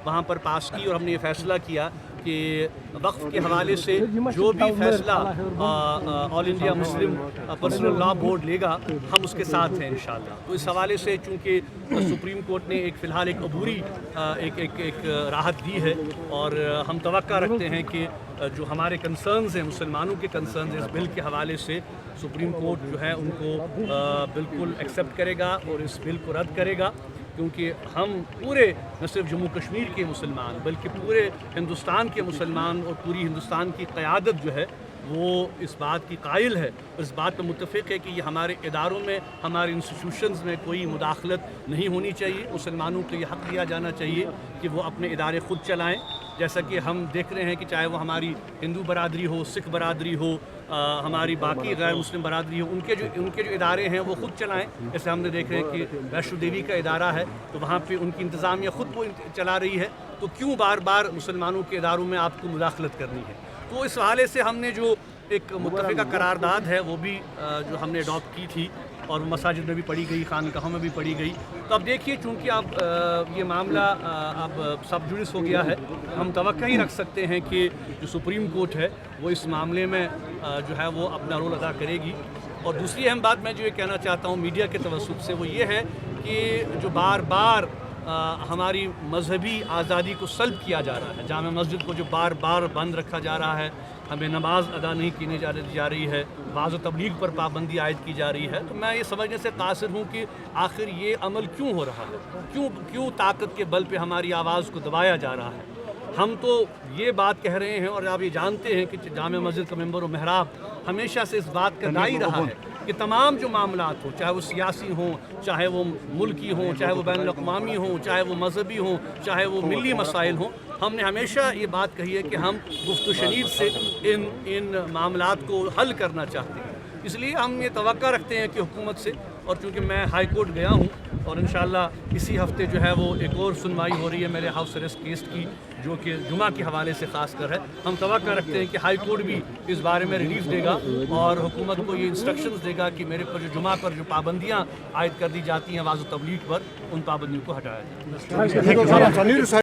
وہاں پر پاس کی، اور ہم نے یہ فیصلہ کیا کہ وقف کے حوالے سے جو بھی فیصلہ آل انڈیا مسلم پرسنل لا بورڈ لے گا ہم اس کے ساتھ ہیں انشاءاللہ۔ تو اس حوالے سے چونکہ سپریم کورٹ نے ایک فی الحال ایک عبوری ایک راحت دی ہے، اور ہم توقع رکھتے ہیں کہ جو ہمارے کنسرنز ہیں، مسلمانوں کے کنسرنز ہیں اس بل کے حوالے سے، سپریم کورٹ جو ہے ان کو بالکل ایکسیپٹ کرے گا اور اس بل کو رد کرے گا، کیونکہ ہم پورے نہ صرف جموں کشمیر کے مسلمان بلکہ پورے ہندوستان کے مسلمان اور پوری ہندوستان کی قیادت جو ہے وہ اس بات کی قائل ہے، اس بات پر متفق ہے کہ یہ ہمارے اداروں میں، ہمارے انسٹیٹیوشنز میں کوئی مداخلت نہیں ہونی چاہیے۔ مسلمانوں کو یہ حق دیا جانا چاہیے کہ وہ اپنے ادارے خود چلائیں، جیسا کہ ہم دیکھ رہے ہیں کہ چاہے وہ ہماری ہندو برادری ہو، سکھ برادری ہو، ہماری باقی غیر مسلم برادری ہو، ان کے جو ادارے ہیں وہ خود چلائیں۔ جیسے ہم نے دیکھ رہے ہیں کہ ویشنو دیوی کا ادارہ ہے تو وہاں پہ ان کی انتظامیہ خود وہ چلا رہی ہے، تو کیوں بار بار مسلمانوں کے اداروں میں آپ کو مداخلت کرنی ہے؟ تو اس حوالے سے ہم نے جو ایک متفقہ قرارداد ہے وہ بھی جو ہم نے اڈاپٹ کی تھی، اور مساجد میں بھی پڑھی گئی، خانقاہوں میں بھی پڑھی گئی۔ تو اب دیکھیے چونکہ اب یہ معاملہ اب سب جوڈس ہو گیا ہے، ہم توقع ہی رکھ سکتے ہیں کہ جو سپریم کورٹ ہے وہ اس معاملے میں جو ہے وہ اپنا رول ادا کرے گی۔ اور دوسری اہم بات میں جو یہ کہنا چاہتا ہوں میڈیا کے توسط سے وہ یہ ہے کہ جو بار بار ہماری مذہبی آزادی کو سلب کیا جا رہا ہے، جامع مسجد کو جو بار بار بند رکھا جا رہا ہے، ہمیں نماز ادا نہیں کی جا رہی ہے، بعض تبلیغ پر پابندی عائد کی جا رہی ہے، تو میں یہ سمجھنے سے قاصر ہوں کہ آخر یہ عمل کیوں ہو رہا ہے، کیوں طاقت کے بل پہ ہماری آواز کو دبایا جا رہا ہے۔ ہم تو یہ بات کہہ رہے ہیں اور آپ یہ جانتے ہیں کہ جامع مسجد کا ممبر و محراب ہمیشہ سے اس بات کا داعی رہا ہے کہ تمام جو معاملات ہوں، چاہے وہ سیاسی ہوں، چاہے وہ ملکی ہوں، چاہے وہ بین الاقوامی ہوں، چاہے وہ مذہبی ہوں، چاہے وہ ملی مسائل ہوں، ہم نے ہمیشہ یہ بات کہی ہے کہ ہم گفت و شنید سے ان معاملات کو حل کرنا چاہتے ہیں۔ اس لیے ہم یہ توقع رکھتے ہیں کہ حکومت سے، اور چونکہ میں ہائی کورٹ گیا ہوں اور انشاءاللہ اسی ہفتے جو ہے وہ ایک اور سنوائی ہو رہی ہے میرے ہاؤس اریسٹ کیس کی، جو کہ جمعہ کے حوالے سے خاص کر ہے، ہم توقع رکھتے ہیں کہ ہائی کورٹ بھی اس بارے میں ریلیف دے گا اور حکومت کو یہ انسٹرکشنز دے گا کہ میرے پر جو جمعہ پر جو پابندیاں عائد کر دی جاتی ہیں واضح تبلیغ پر، ان پابندیوں کو ہٹایا جائے۔